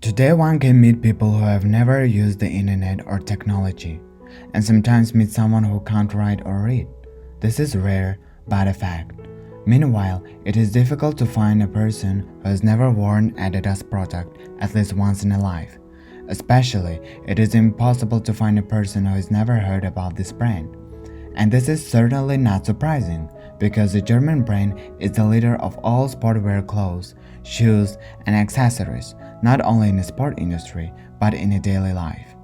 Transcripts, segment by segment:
Today, one can meet people who have never used the internet or technology, and sometimes meet someone who can't write or read. This is rare, but a fact. Meanwhile, it is difficult to find a person who has never worn Adidas product at least once in a life. Especially, it is impossible to find a person who has never heard about this brand. And this is certainly not surprising, because the German brand is the leader of all sportwear clothes, shoes, and accessories, not only in the sport industry, but in a daily life.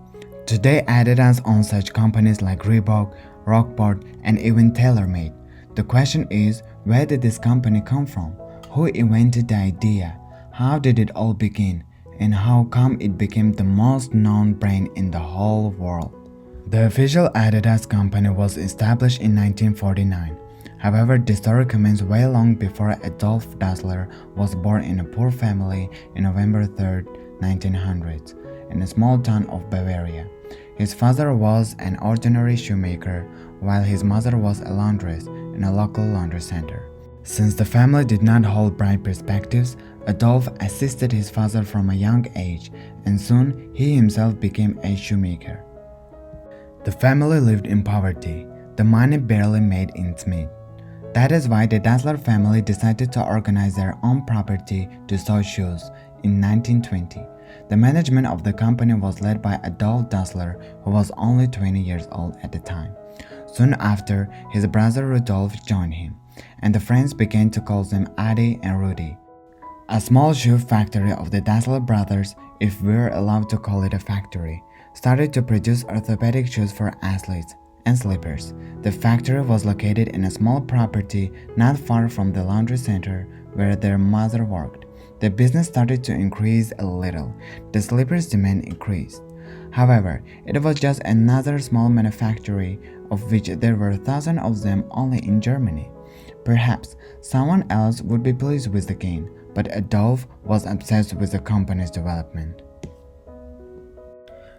Today, Adidas owns such companies like Reebok, Rockport, and even TaylorMade. The question is, where did this company come from? Who invented the idea? How did it all begin? And how come it became the most known brand in the whole world? The official Adidas company was established in 1949. However, the story commenced way long before Adolf Dassler was born in a poor family on November 3, 1900, in a small town of Bavaria. His father was an ordinary shoemaker, while his mother was a laundress in a local laundry center. Since the family did not hold bright perspectives, Adolf assisted his father from a young age, and soon he himself became a shoemaker. The family lived in poverty. The money barely made ends meet. That is why the Dassler family decided to organize their own property to sew shoes in 1920. The management of the company was led by Adolf Dassler, who was only 20 years old at the time. Soon after, his brother Rudolf joined him, and the friends began to call them Adi and Rudi. A small shoe factory of the Dassler brothers, if we're allowed to call it a factory, started to produce orthopedic shoes for athletes and slippers. The factory was located in a small property not far from the laundry center where their mother worked. The business started to increase a little. The slippers demand increased. However, it was just another small manufactory, of which there were thousands of them only in Germany. Perhaps someone else would be pleased with the gain, but Adolf was obsessed with the company's development.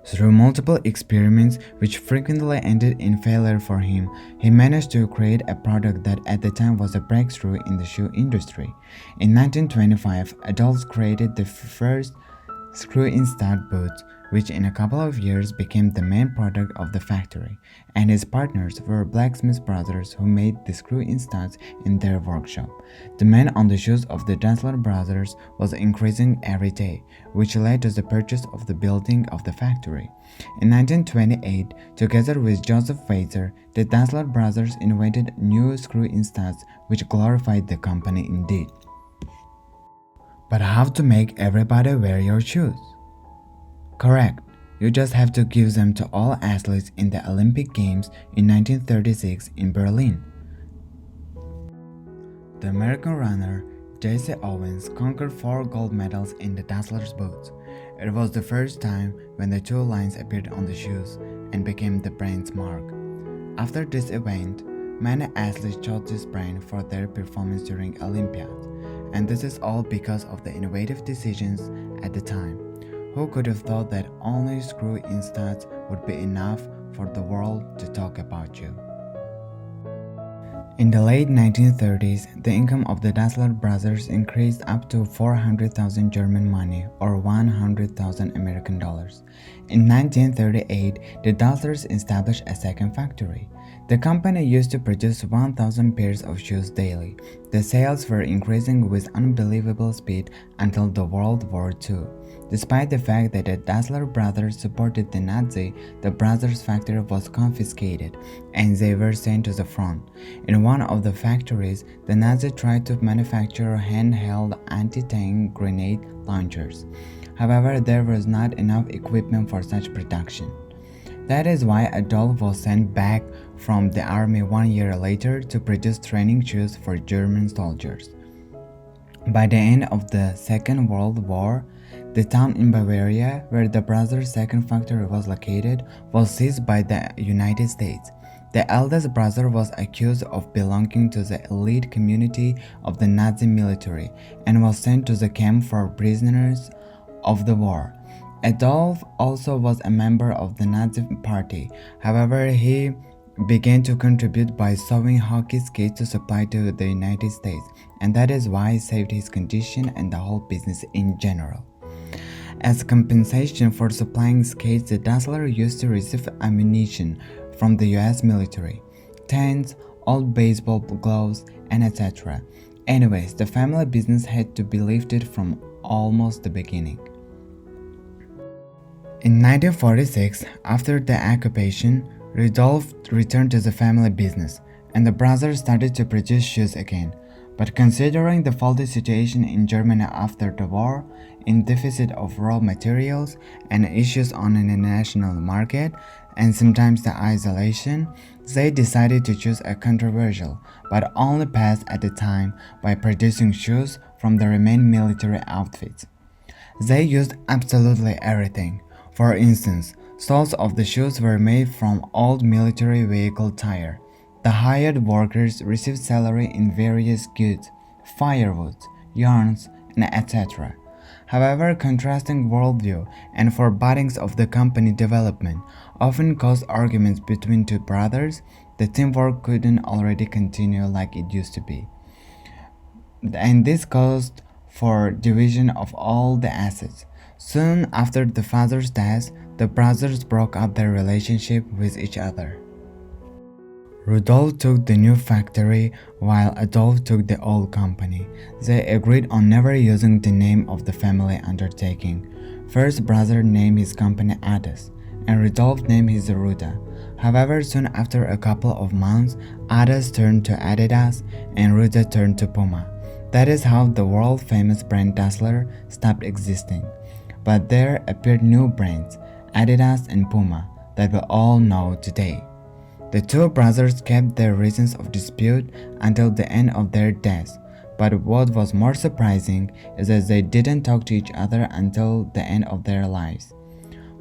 Through multiple experiments, which frequently ended in failure for him, he managed to create a product that at the time was a breakthrough in the shoe industry. In 1925, Adolf created the first screw-in stud boots, which in a couple of years became the main product of the factory, and his partners were blacksmith brothers who made the screw-in studs in their workshop. Demand on the shoes of the Dassler brothers was increasing every day, which led to the purchase of the building of the factory. In 1928, together with Joseph Weiser, the Dassler brothers invented new screw-in studs which glorified the company indeed. But how to make everybody wear your shoes? Correct. You just have to give them to all athletes in the Olympic Games in 1936 in Berlin. The American runner Jesse Owens conquered 4 gold medals in the Dassler's boots. It was the first time when the 2 lines appeared on the shoes and became the brand's mark. After this event, many athletes chose this brand for their performance during Olympiads, and this is all because of the innovative decisions at the time. Who could have thought that only screw-in studs would be enough for the world to talk about you? In the late 1930s, the income of the Dassler brothers increased up to 400,000 German money or 100,000 American dollars. In 1938, the Dasslers established a second factory. The company used to produce 1,000 pairs of shoes daily. The sales were increasing with unbelievable speed until the World War II. Despite the fact that the Dassler brothers supported the Nazi, the brothers' factory was confiscated and they were sent to the front. In one of the factories, the Nazi tried to manufacture handheld anti-tank grenade launchers. However, there was not enough equipment for such production. That is why Adolf was sent back from the army 1 year later to produce training shoes for German soldiers. By the end of the Second World War, the town in Bavaria, where the brothers' second factory was located, was seized by the United States. The eldest brother was accused of belonging to the elite community of the Nazi military and was sent to the camp for prisoners of the war. Adolf also was a member of the Nazi party. However, he began to contribute by sewing hockey skates to supply to the United States, and that is why he saved his condition and the whole business in general. As compensation for supplying skates, the Dazzler used to receive ammunition from the US military, tents, old baseball gloves, and etc. Anyways, the family business had to be lifted from almost the beginning. In 1946, after the occupation, Rudolph returned to the family business, and the brothers started to produce shoes again. But considering the faulty situation in Germany after the war, in deficit of raw materials and issues on an international market, and sometimes the isolation, they decided to choose a controversial but only path at the time by producing shoes from the remaining military outfits. They used absolutely everything. For instance, soles of the shoes were made from old military vehicle tire. The hired workers received salary in various goods, firewood, yarns, and etc. However, contrasting worldview and forebodings of the company development often caused arguments between two brothers. The teamwork couldn't already continue like it used to be, and this caused for division of all the assets. Soon after the father's death, the brothers broke up their relationship with each other. Rudolf took the new factory while Adolf took the old company. They agreed on never using the name of the family undertaking. First brother named his company Adidas, and Rudolf named his Ruda. However, soon after a couple of months, Adidas turned to Adidas and Ruda turned to Puma. That is how the world-famous brand Dazzler stopped existing. But there appeared new brands, Adidas and Puma, that we all know today. The two brothers kept their reasons of dispute until the end of their deaths, but what was more surprising is that they didn't talk to each other until the end of their lives.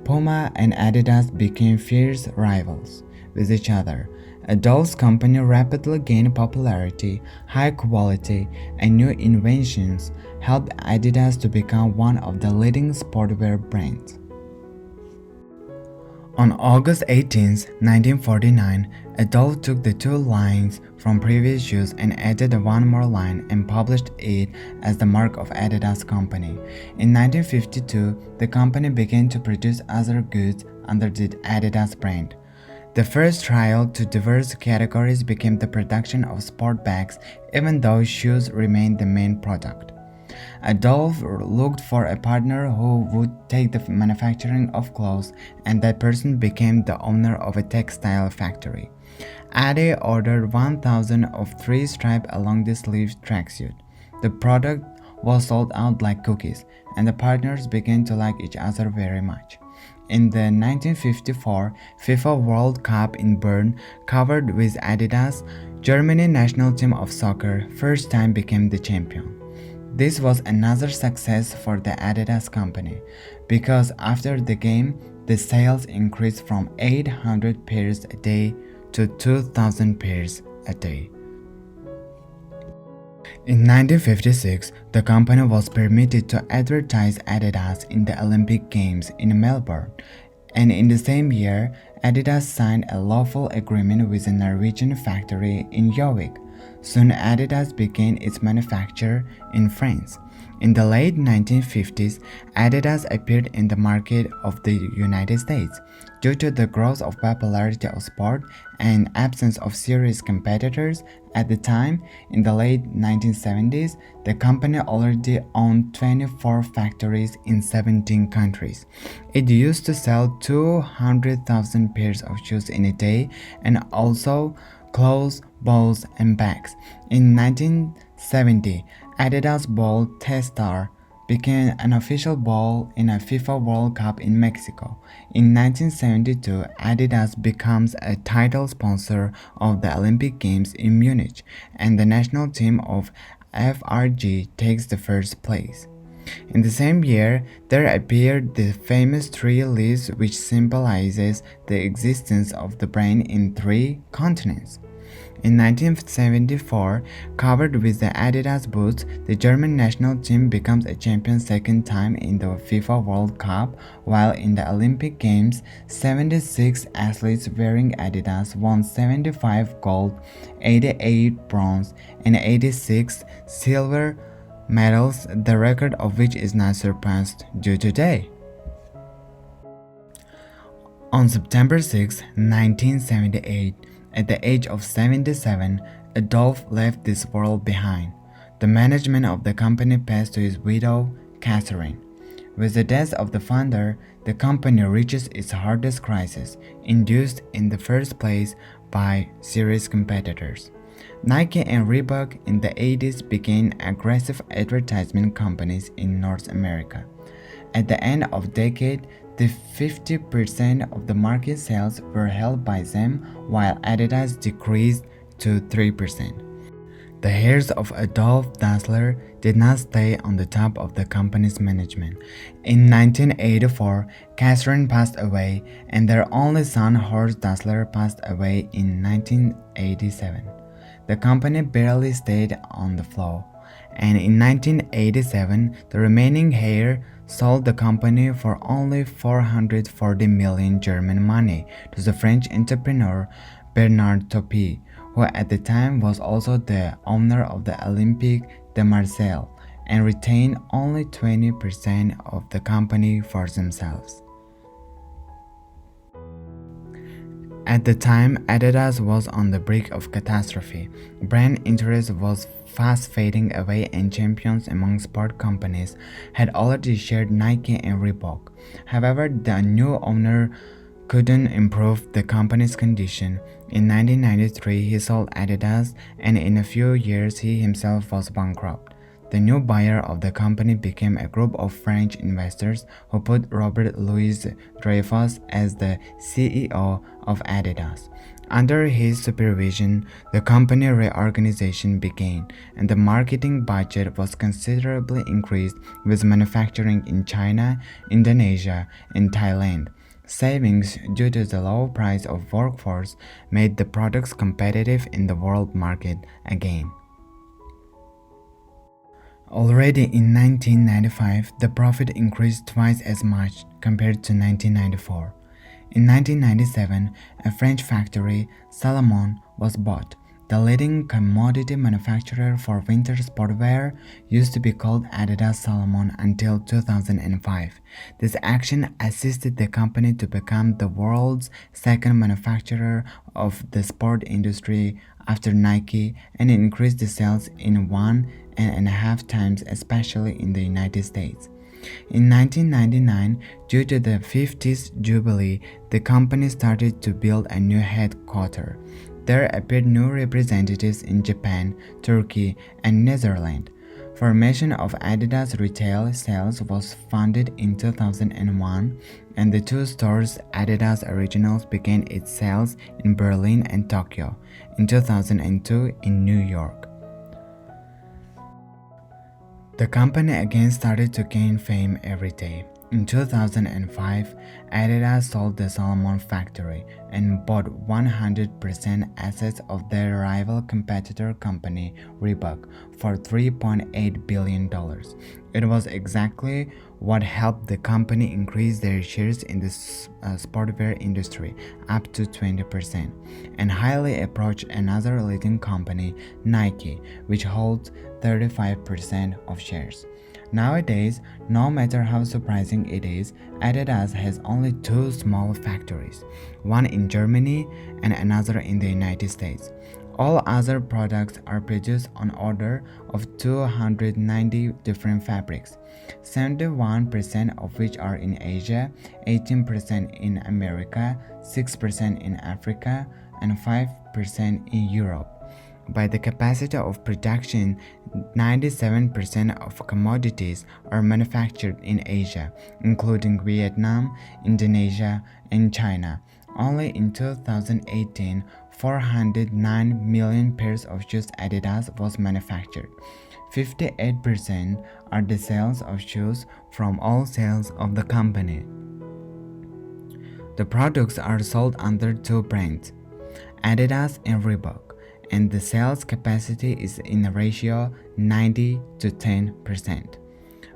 Puma and Adidas became fierce rivals with each other. Adolf's company rapidly gained popularity, high quality, and new inventions helped Adidas to become one of the leading sportswear brands. On August 18, 1949, Adolf took the two lines from previous shoes and added one more line and published it as the mark of Adidas Company. In 1952, the company began to produce other goods under the Adidas brand. The first trial to diverse categories became the production of sport bags, even though shoes remained the main product. Adolf looked for a partner who would take the manufacturing of clothes, and that person became the owner of a textile factory. Adi ordered 1,000 of three-stripe along-the-sleeve tracksuit. The product was sold out like cookies, and the partners began to like each other very much. In the 1954 FIFA World Cup in Bern, covered with Adidas, Germany national team of soccer first time became the champion. This was another success for the Adidas company, because after the game, the sales increased from 800 pairs a day to 2,000 pairs a day. In 1956, the company was permitted to advertise Adidas in the Olympic Games in Melbourne, and in the same year, Adidas signed a lawful agreement with a Norwegian factory in Gjøvik. Soon Adidas began its manufacture in France. In the late 1950s, Adidas appeared in the market of the United States. Due to the growth of popularity of sport and absence of serious competitors at the time, in the late 1970s, the company already owned 24 factories in 17 countries. It used to sell 200,000 pairs of shoes in a day and also clothes, balls, and bags. In 1970, Adidas ball T-Star became an official ball in a FIFA World Cup in Mexico. In 1972, Adidas becomes a title sponsor of the Olympic Games in Munich, and the national team of FRG takes the first place. In the same year, there appeared the famous three leaves, which symbolizes the existence of the brand in three continents. In 1974, covered with the Adidas boots, the German national team becomes a champion second time in the FIFA World Cup, while in the Olympic Games, 76 athletes wearing Adidas won 75 gold, 88 bronze, and 86 silver medals, the record of which is not surpassed due today. On September 6, 1978, at the age of 77, Adolf left this world behind. The management of the company passed to his widow, Catherine. With the death of the founder, the company reaches its hardest crisis, induced in the first place by serious competitors. Nike and Reebok in the 80s became aggressive advertisement companies in North America. At the end of the decade, the 50% of the market sales were held by them, while Adidas decreased to 3%. The heirs of Adolf Dassler did not stay on the top of the company's management. In 1984, Catherine passed away, and their only son Horst Dassler passed away in 1987. The company barely stayed on the floor, and in 1987, the remaining heir sold the company for only 440 million German money to the French entrepreneur Bernard Tapie, who at the time was also the owner of the Olympique de Marseille, and retained only 20% of the company for themselves. At the time, Adidas was on the brink of catastrophe. Brand interest was fast fading away, and champions among sport companies had already shared Nike and Reebok. However, the new owner couldn't improve the company's condition. In 1993, he sold Adidas, and in a few years he himself was bankrupt. The new buyer of the company became a group of French investors who put Robert Louis Dreyfus as the CEO of Adidas. Under his supervision, the company reorganization began, and the marketing budget was considerably increased, with manufacturing in China, Indonesia, and Thailand. Savings due to the low price of workforce made the products competitive in the world market again. Already in 1995, the profit increased twice as much compared to 1994. In 1997, a French factory, Salomon, was bought. The leading commodity manufacturer for winter sportwear used to be called Adidas Salomon until 2005. This action assisted the company to become the world's second manufacturer of the sport industry after Nike, and increased the sales in 1.5 times, especially in the United States. In 1999, due to the 50th Jubilee, the company started to build a new headquarters. There appeared new representatives in Japan, Turkey, and Netherlands. Formation of Adidas retail sales was founded in 2001, and the two stores Adidas Originals began its sales in Berlin and Tokyo, in 2002 in New York. The company again started to gain fame every day. In 2005, Adidas sold the Salomon factory and bought 100% assets of their rival competitor company, Reebok, for $3.8 billion. It was exactly what helped the company increase their shares in the sportwear industry up to 20%, and highly approach another leading company, Nike, which holds 35% of shares. Nowadays, no matter how surprising it is, Adidas has only two small factories, one in Germany and another in the United States. All other products are produced on order of 290 different fabrics, 71% of which are in Asia, 18% in America, 6% in Africa, and 5% in Europe. By the capacity of production, 97% of commodities are manufactured in Asia, including Vietnam, Indonesia, and China. Only in 2018, 409 million pairs of shoes Adidas was manufactured. 58% are the sales of shoes from all sales of the company. The products are sold under two brands, Adidas and Reebok, and the sales capacity is in a ratio 90 to 10%.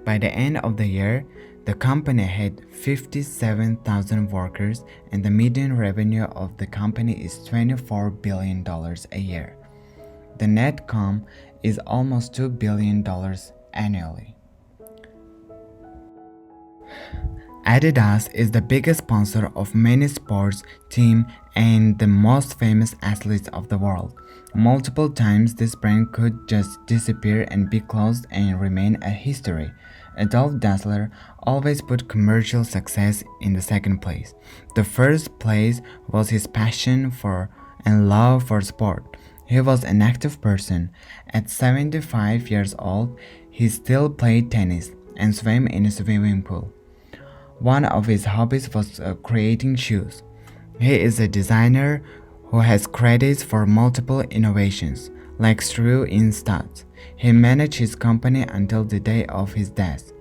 By the end of the year, the company had 57,000 workers, and the median revenue of the company is $24 billion a year. The net income is almost $2 billion annually. Adidas is the biggest sponsor of many sports teams and the most famous athletes of the world. Multiple times this brand could just disappear and be closed and remain a history. Adolf Dassler always put commercial success in the second place. The first place was his passion for and love for sport. He was an active person. At 75 years old, he still played tennis and swam in a swimming pool. One of his hobbies was creating shoes. He is a designer who has credits for multiple innovations, like Screw in Studs. He managed his company until the day of his death.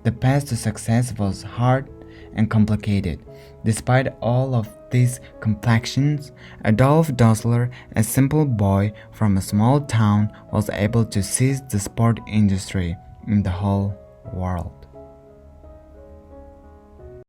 The path to success was hard and complicated. Despite all of these complexions, Adolf Dassler, a simple boy from a small town, was able to seize the sport industry in the whole world.